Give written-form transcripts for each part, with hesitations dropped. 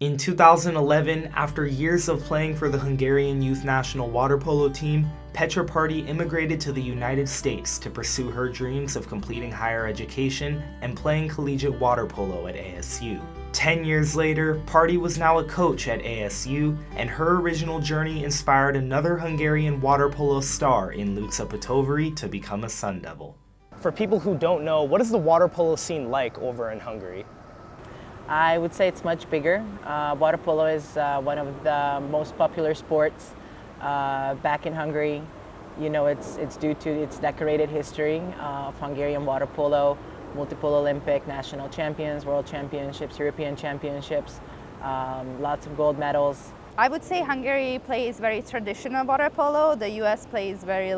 In 2011, after years of playing for the Hungarian youth national water polo team, Petra Pardi immigrated to the United States to pursue her dreams of completing higher education and playing collegiate water polo at ASU. 10 years later, Pardi was now a coach at ASU, and her original journey inspired another Hungarian water polo star in Luca Petovary to become a Sun Devil. For people who don't know, what is the water polo scene like over in Hungary? I would say it's much bigger. Water polo is one of the most popular sports back in Hungary. You know, it's due to its decorated history of Hungarian water polo, multiple Olympic, national champions, world championships, European championships, lots of gold medals. I would say Hungary plays very traditional water polo. The US plays very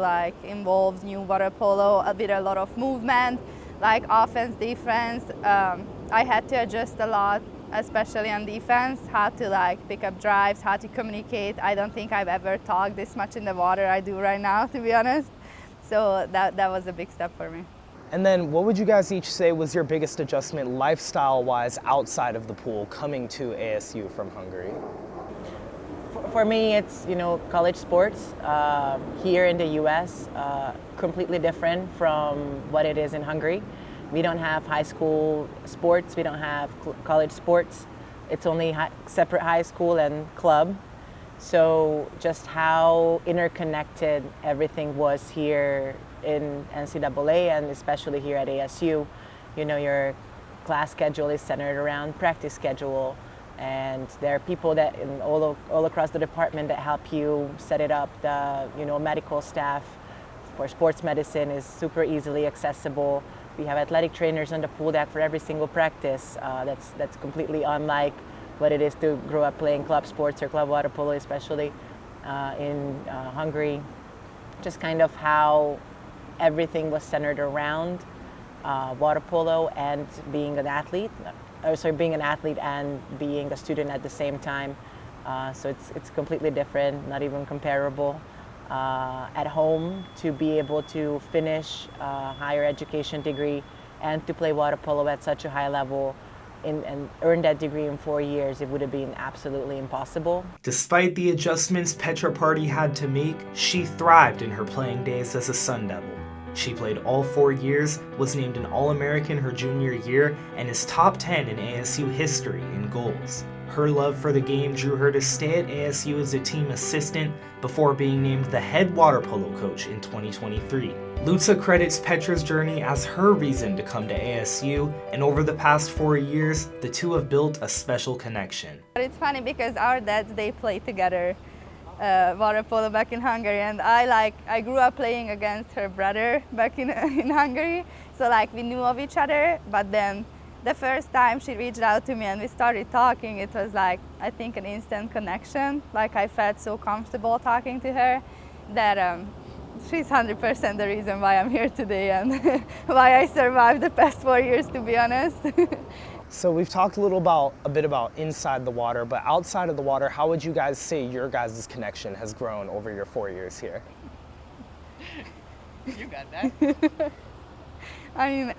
involved new water polo with a lot of movement, like offense, defense. I had to adjust a lot, especially on defense, how to pick up drives, how to communicate. I don't think I've ever talked this much in the water I do right now, to be honest. So that was a big step for me. And then what would you guys each say was your biggest adjustment lifestyle-wise outside of the pool coming to ASU from Hungary? For me, it's, college sports here in the US, completely different from what it is in Hungary. We don't have high school sports, we don't have college sports. It's only separate high school and club. So just how interconnected everything was here in NCAA and especially here at ASU. Your class schedule is centered around practice schedule, and there are people that all across the department that help you set it up. The medical staff for sports medicine is super easily accessible. We have athletic trainers on the pool deck for every single practice. That's completely unlike what it is to grow up playing club sports or club water polo, especially in Hungary. Just kind of how everything was centered around water polo and being an athlete. Being an athlete and being a student at the same time. So it's completely different, not even comparable. At home, to be able to finish a higher education degree and to play water polo at such a high level and earn that degree in 4 years, it would have been absolutely impossible. Despite the adjustments Petra Pardi had to make, she thrived in her playing days as a Sun Devil. She played all 4 years, was named an All-American her junior year, and is top 10 in ASU history in goals. Her love for the game drew her to stay at ASU as a team assistant before being named the head water polo coach in 2023. Luca credits Petra's journey as her reason to come to ASU, and over the past 4 years, the two have built a special connection. It's funny because our dads, they play together water polo back in Hungary, and I grew up playing against her brother back in Hungary, so we knew of each other. But then the first time she reached out to me and we started talking, it was I think an instant connection. I felt so comfortable talking to her that she's 100% the reason why I'm here today and why I survived the past 4 years, to be honest. So we've talked a bit about inside the water, but outside of the water, how would you guys say your guys' connection has grown over your 4 years here? You got that. I mean,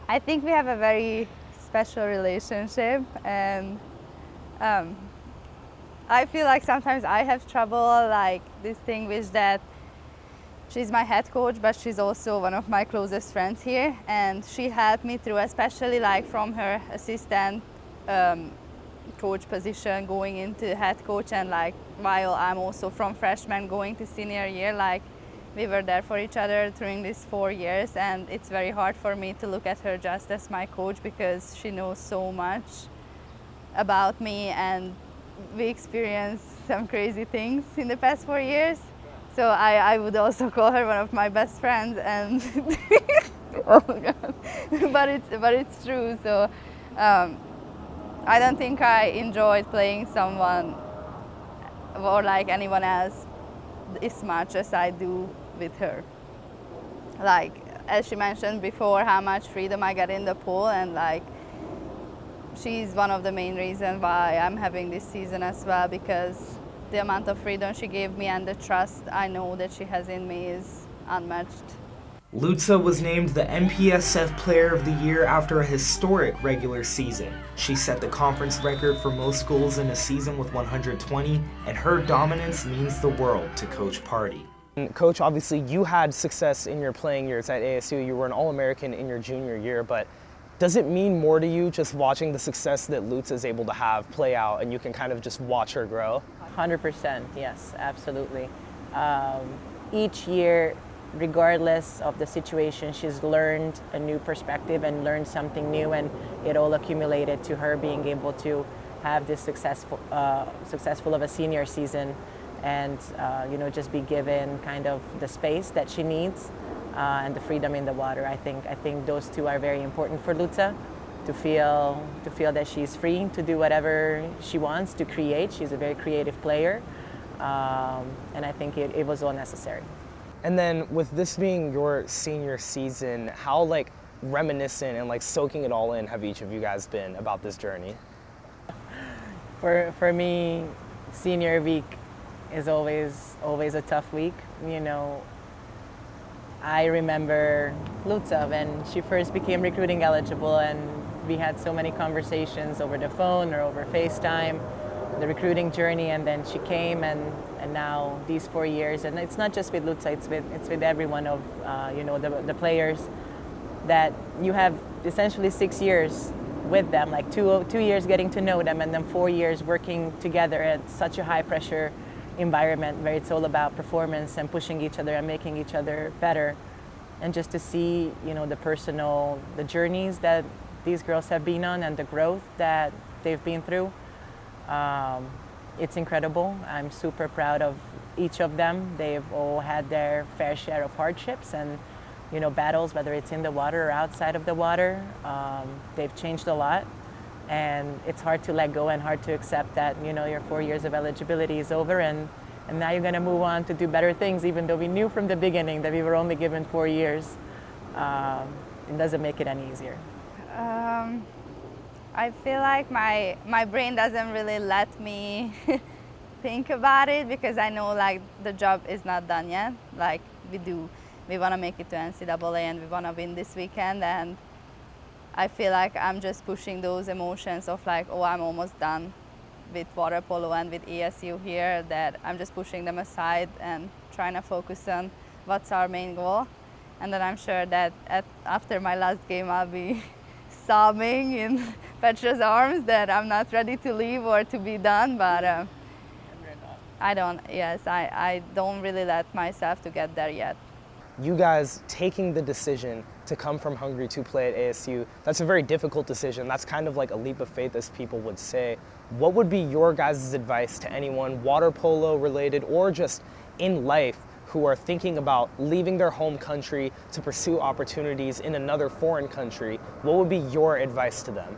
I think we have a very special relationship, and I feel like sometimes I have trouble distinguish that she's my head coach, but she's also one of my closest friends here, and she helped me through, especially from her assistant coach position going into head coach, and while I'm also from freshman going to senior year, we were there for each other during these 4 years, and it's very hard for me to look at her just as my coach because she knows so much about me, and we experienced some crazy things in the past 4 years. So I would also call her one of my best friends, and oh my God, but it's true. So I don't think I enjoyed playing someone or anyone else as much as I do with her. As she mentioned before, how much freedom I get in the pool, and she's one of the main reasons why I'm having this season as well, because the amount of freedom she gave me and the trust I know that she has in me is unmatched. Luca was named the MPSF Player of the Year after a historic regular season. She set the conference record for most goals in a season with 120, and her dominance means the world to Coach Pardi. Coach, obviously you had success in your playing years at ASU. You were an All-American in your junior year, but does it mean more to you just watching the success that Luca is able to have play out and you can kind of just watch her grow? 100%, yes, absolutely. Each year, regardless of the situation, she's learned a new perspective and learned something new, and it all accumulated to her being able to have this successful of a senior season, and just be given kind of the space that she needs and the freedom in the water. I think those two are very important for Luca, to feel that she's free to do whatever she wants, to create. She's a very creative player, and I think it was all necessary. And then with this being your senior season, how reminiscent and soaking it all in have each of you guys been about this journey? For me, senior week is always a tough week. I remember Luca when she first became recruiting eligible, and we had so many conversations over the phone or over FaceTime, the recruiting journey, and then she came, and now these 4 years, and it's not just with Luca, it's with every one of the players, that you have essentially 6 years with them, 2 years getting to know them, and then 4 years working together at such a high pressure environment where it's all about performance and pushing each other and making each other better. And just to see the journeys that these girls have been on and the growth that they've been through, it's incredible. I'm super proud of each of them. They've all had their fair share of hardships and battles, whether it's in the water or outside of the water. They've changed a lot, and it's hard to let go and hard to accept that your 4 years of eligibility is over, and now you're going to move on to do better things, even though we knew from the beginning that we were only given 4 years. It doesn't make it any easier. I feel like my brain doesn't really let me think about it, because I know the job is not done yet. We want to make it to NCAA and we want to win this weekend, and I feel like I'm just pushing those emotions of oh, I'm almost done with water polo and with ASU here, that I'm just pushing them aside and trying to focus on what's our main goal. And then I'm sure that after my last game I'll be sobbing in Petra's arms that I'm not ready to leave or to be done, but I don't really let myself to get there yet. You guys taking the decision to come from Hungary to play at ASU, that's a very difficult decision. That's kind of like a leap of faith, as people would say. What would be your guys' advice to anyone, water polo related or just in life, who are thinking about leaving their home country to pursue opportunities in another foreign country? What would be your advice to them?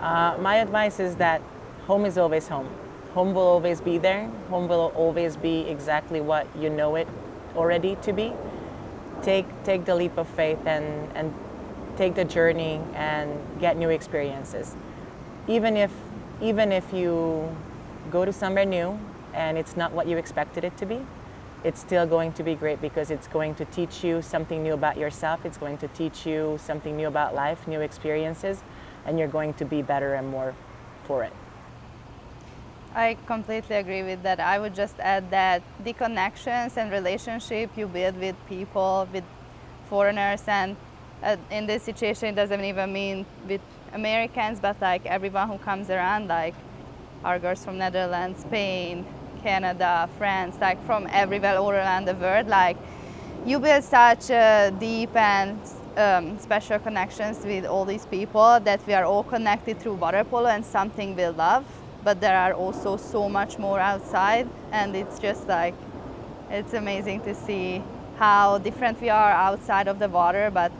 My advice is that home is always home. Home will always be there. Home will always be exactly what you know it already to be. Take the leap of faith and take the journey and get new experiences. Even if you go to somewhere new and it's not what you expected it to be, it's still going to be great, because it's going to teach you something new about yourself. It's going to teach you something new about life, new experiences, and you're going to be better and more for it. I completely agree with that. I would just add that the connections and relationship you build with people, with foreigners, and in this situation it doesn't even mean with Americans, but everyone who comes around, our girls from Netherlands, Spain, Canada, France, from everywhere all around the world, you build such deep and special connections with all these people that we are all connected through water polo and something we love. But there are also so much more outside, and it's just it's amazing to see how different we are outside of the water, but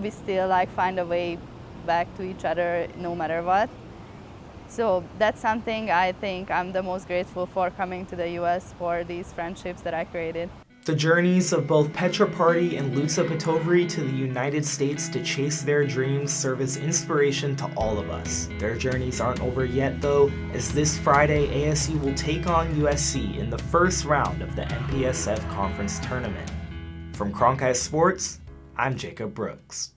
we still find a way back to each other no matter what. So that's something I think I'm the most grateful for, coming to the US, for these friendships that I created. The journeys of both Petra Pardi and Luca Petovary to the United States to chase their dreams serve as inspiration to all of us. Their journeys aren't over yet though, as this Friday ASU will take on USC in the first round of the MPSF Conference Tournament. From Cronkite Sports, I'm Jacob Brooks.